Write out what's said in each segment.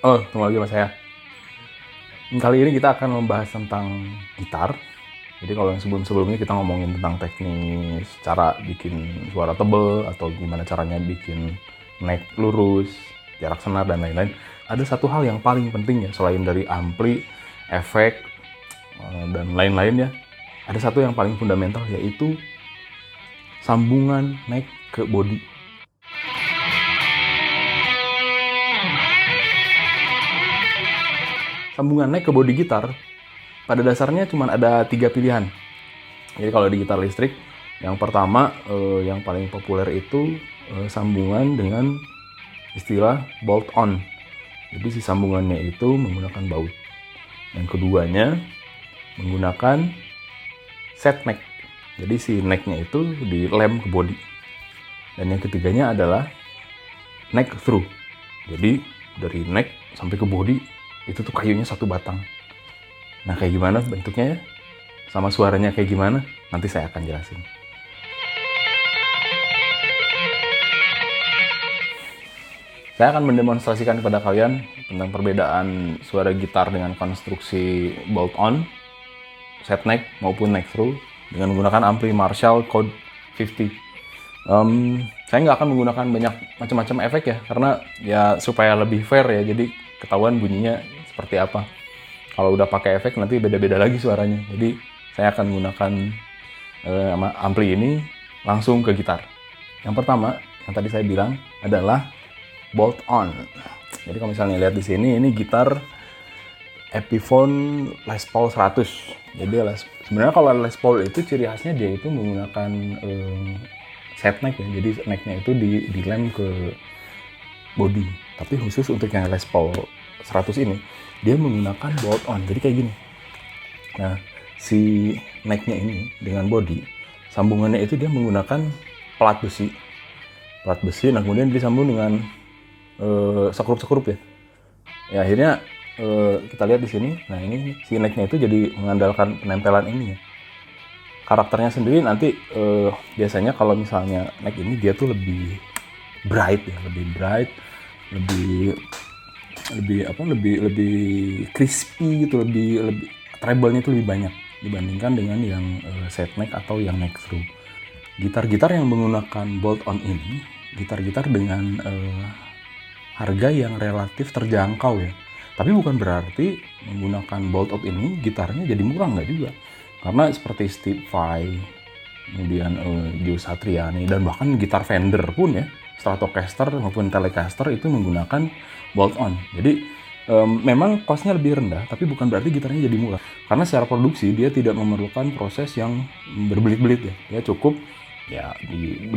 Oh, ketemu lagi sama saya. Kali ini kita akan membahas tentang gitar. Jadi kalau yang sebelum-sebelumnya kita ngomongin tentang teknis, cara bikin suara tebel, atau gimana caranya bikin neck lurus, jarak senar, dan lain-lain. Ada satu hal yang paling penting ya, selain dari ampli, efek, dan lain-lain ya. Ada satu yang paling fundamental, yaitu sambungan neck ke body. Sambungan neck ke body gitar pada dasarnya cuma ada 3 pilihan. Jadi kalau di gitar listrik, yang pertama yang paling populer itu sambungan dengan istilah bolt on. Jadi si sambungannya itu menggunakan baut. Yang keduanya menggunakan set neck. Jadi si necknya itu dilem ke body. Dan yang ketiganya adalah neck through. Jadi dari neck sampai ke body itu tuh kayunya satu batang. Nah, kayak gimana bentuknya ya? Sama suaranya kayak gimana? Nanti saya akan jelasin. Saya akan mendemonstrasikan kepada kalian tentang perbedaan suara gitar dengan konstruksi bolt on, set neck maupun neck through dengan menggunakan ampli Marshall Code 50. Saya nggak akan menggunakan banyak macam-macam efek ya, karena ya supaya lebih fair ya, jadi ketahuan bunyinya seperti apa. Kalau udah pakai efek nanti beda-beda lagi suaranya. Jadi saya akan menggunakan ampli ini langsung ke gitar. Yang pertama, yang tadi saya bilang adalah bolt on. Jadi kalau misalnya lihat di sini, ini gitar Epiphone Les Paul 100. Jadi sebenarnya kalau Les Paul itu ciri khasnya dia itu menggunakan set neck ya. Jadi necknya itu dilem ke body. Tapi khusus untuk yang Les Paul 100 ini, dia menggunakan bolt on. Jadi kayak gini. Nah, si necknya ini dengan body, sambungannya itu dia menggunakan plat besi. Plat besi, nah kemudian disambung dengan sekrup-sekrup ya. Ya akhirnya kita lihat di sini. Nah ini si necknya itu jadi mengandalkan penempelan ini ya. Karakternya sendiri nanti biasanya kalau misalnya neck ini dia tuh lebih bright ya, lebih crispy gitu, lebih treble-nya itu lebih banyak dibandingkan dengan yang set neck atau yang neck through. Gitar-gitar yang menggunakan bolt on ini, gitar-gitar dengan harga yang relatif terjangkau ya. Tapi bukan berarti menggunakan bolt on ini gitarnya jadi murah, nggak juga. Karena seperti Steve Vai, kemudian Joe Satriani, dan bahkan gitar Fender pun ya, Stratocaster maupun Telecaster itu menggunakan bolt on. Jadi memang cost-nya lebih rendah, tapi bukan berarti gitarnya jadi murah. Karena secara produksi dia tidak memerlukan proses yang berbelit-belit ya. Dia cukup ya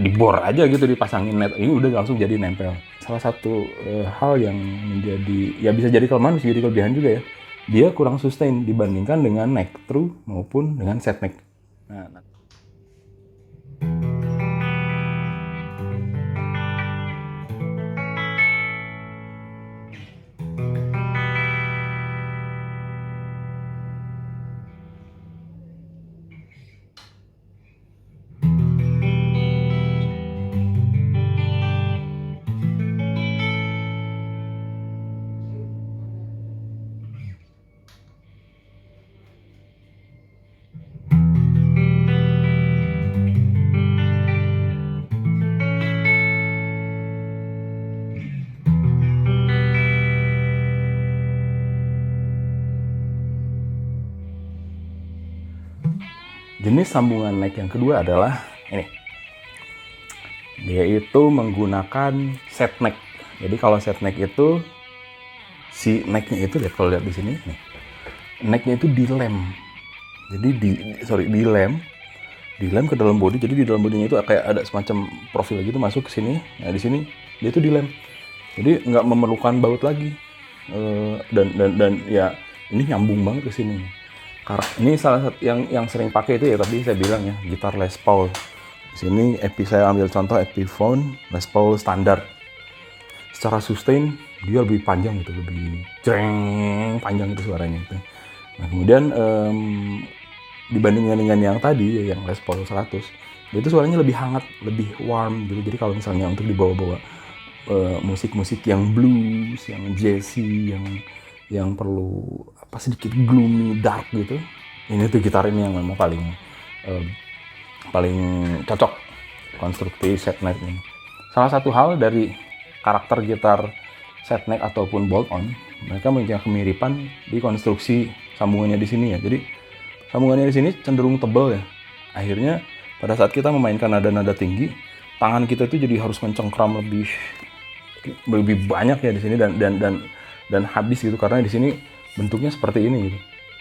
dibor aja gitu, dipasangin net, ini udah langsung jadi nempel. Salah satu hal yang menjadi ya bisa jadi kelemahan, bisa jadi kelebihan juga ya. Dia kurang sustain dibandingkan dengan neck through maupun dengan set neck. Nah, jenis sambungan neck yang kedua adalah ini. Dia itu menggunakan set neck. Jadi kalau set neck itu si necknya itu lihat, kalau lihat di sini nih. Necknya itu dilem. Jadi dilem ke dalam body. Jadi di dalam bodinya itu kayak ada semacam profil gitu masuk ke sini. Nah, di sini dia itu dilem. Jadi nggak memerlukan baut lagi. Dan ya ini nyambung banget ke sini. Ini salah satu yang sering pakai itu ya, tadi saya bilang ya, gitar Les Paul. Di sini saya ambil contoh Epiphone Les Paul standar. Secara sustain dia lebih panjang gitu, lebih jreng panjang itu suaranya itu. Nah, kemudian dibandingkan dengan yang tadi yang Les Paul 100, itu suaranya lebih hangat, lebih warm gitu. Jadi kalau misalnya untuk dibawa-bawa musik-musik yang blues, yang jazzy, yang perlu sedikit gloomy, dark gitu. Ini tuh gitar ini yang memang eh, paling cocok konstruksi set neck ini. Salah satu hal dari karakter gitar set neck ataupun bolt on, mereka memiliki kemiripan di konstruksi sambungannya di sini ya. Jadi sambungannya di sini cenderung tebal ya. Akhirnya pada saat kita memainkan nada-nada tinggi, tangan kita itu jadi harus mencengkram lebih banyak ya di sini dan habis gitu, karena di sini bentuknya seperti ini gitu,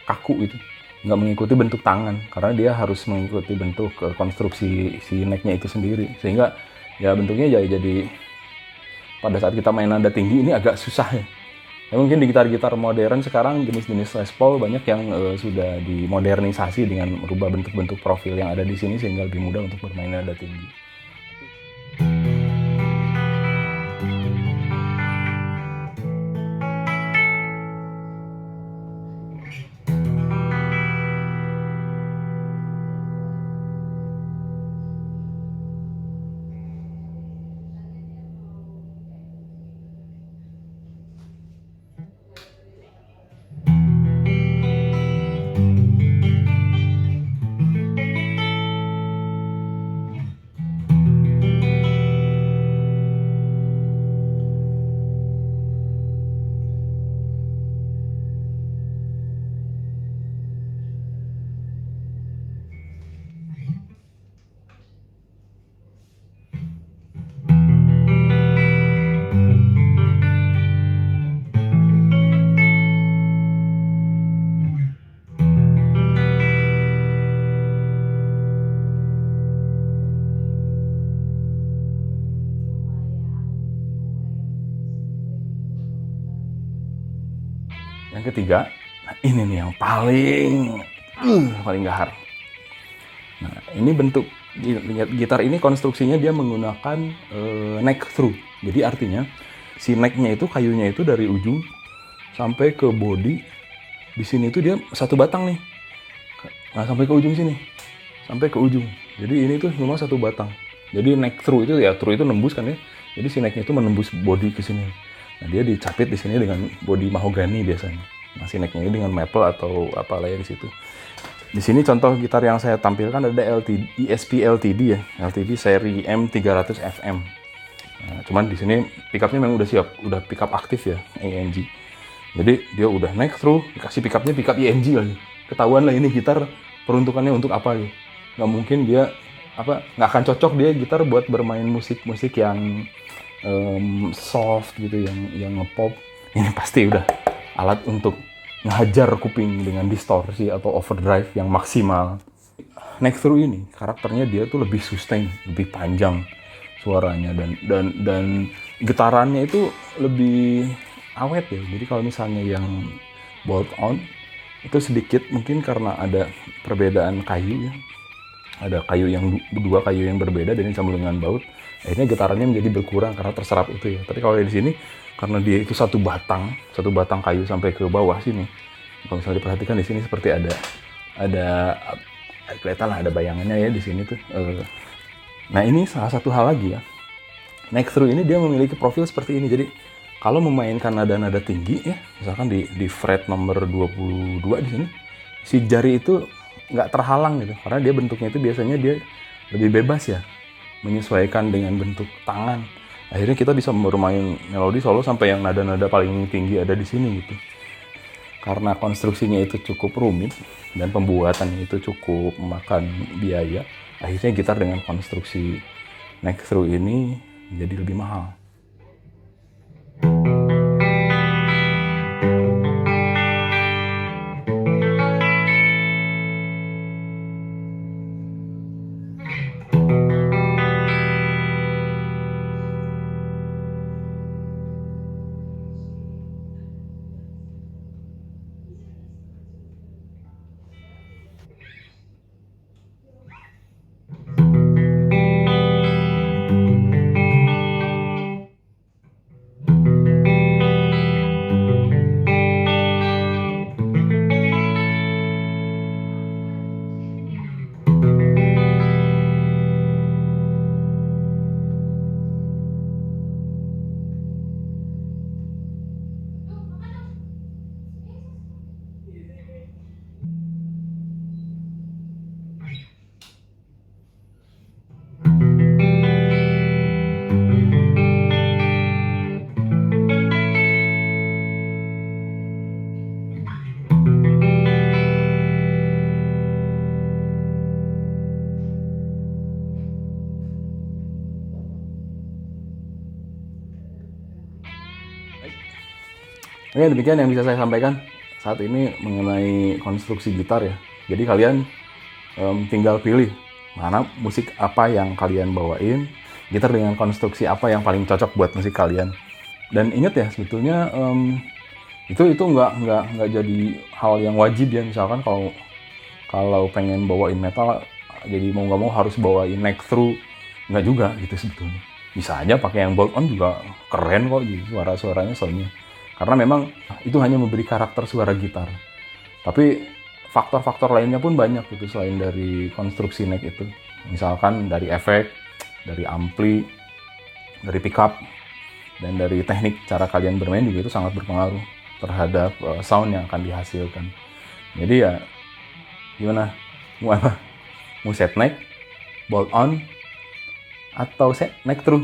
kaku gitu, nggak mengikuti bentuk tangan karena dia harus mengikuti bentuk konstruksi si necknya itu sendiri, sehingga ya bentuknya jadi pada saat kita main nada tinggi ini agak susah ya. Ya mungkin di gitar-gitar modern sekarang jenis-jenis Les Paul banyak yang sudah dimodernisasi dengan merubah bentuk-bentuk profil yang ada di sini sehingga lebih mudah untuk bermain nada tinggi. Yang ketiga, nah ini nih yang paling gahar. Nah, ini bentuk gitar ini konstruksinya dia menggunakan neck through. Jadi artinya si necknya itu, kayunya itu dari ujung sampai ke body di sini itu dia satu batang nih. Nah, sampai ke ujung sini. Sampai ke ujung. Jadi ini tuh memang satu batang. Jadi neck through itu ya, through itu nembus kan ya. Jadi si necknya itu menembus body ke sini. Nah, dia dicapit di sini dengan body mahogani biasanya. Nah, si necknya ini dengan maple atau apalah ya di situ. Di sini contoh gitar yang saya tampilkan ada ESP LTD ya, LTD seri M300 FM. Nah, cuman di sini pickupnya memang udah siap, udah pickup aktif ya, ENG. Jadi dia udah neck through, dikasih pickupnya pickup ENG lagi. Ketahuan lah ini gitar peruntukannya untuk apa gitu. Nggak mungkin dia nggak akan cocok dia gitar buat bermain musik yang soft gitu, yang ngepop. Ini pasti udah alat untuk ngehajar kuping dengan distorsi atau overdrive yang maksimal. Neck through ini karakternya dia tuh lebih sustain, lebih panjang suaranya dan getarannya itu lebih awet ya. Jadi kalau misalnya yang bolt on itu sedikit mungkin karena ada perbedaan kayu ya. Ada dua kayu yang berbeda dan dicampur dengan baut. Akhirnya getarannya menjadi berkurang karena terserap itu ya. Tapi kalau di sini karena dia itu satu batang kayu sampai ke bawah sini. Kalau misalnya diperhatikan di sini seperti ada kelihatan lah ada bayangannya ya di sini tuh. Nah, ini salah satu hal lagi ya. Neck through ini dia memiliki profil seperti ini. Jadi kalau memainkan nada-nada tinggi ya, misalkan di fret nomor 22 di sini, si jari itu nggak terhalang gitu, karena dia bentuknya itu biasanya dia lebih bebas ya, menyesuaikan dengan bentuk tangan. Akhirnya kita bisa bermain melodi solo sampai yang nada-nada paling tinggi ada di sini gitu. Karena konstruksinya itu cukup rumit dan pembuatannya itu cukup memakan biaya, akhirnya gitar dengan konstruksi neck through ini menjadi lebih mahal. Oke, demikian yang bisa saya sampaikan saat ini mengenai konstruksi gitar ya. Jadi kalian tinggal pilih mana musik apa yang kalian bawain, gitar dengan konstruksi apa yang paling cocok buat musik kalian. Dan ingat ya, sebetulnya itu nggak jadi hal yang wajib ya. Misalkan kalau pengen bawain metal, jadi mau nggak mau harus bawain neck through, nggak juga gitu sebetulnya. Bisa aja pakai yang bolt on juga keren kok gitu, suaranya soalnya. Karena memang itu hanya memberi karakter suara gitar. Tapi faktor-faktor lainnya pun banyak gitu selain dari konstruksi neck itu. Misalkan dari efek, dari ampli, dari pickup, dan dari teknik cara kalian bermain juga itu sangat berpengaruh terhadap sound yang akan dihasilkan. Jadi ya gimana? Mau apa? Mau set neck, bolt on, atau set neck through?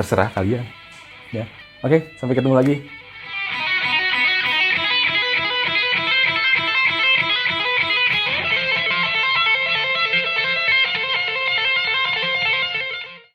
Terserah kalian. Ya. Oke, sampai ketemu lagi.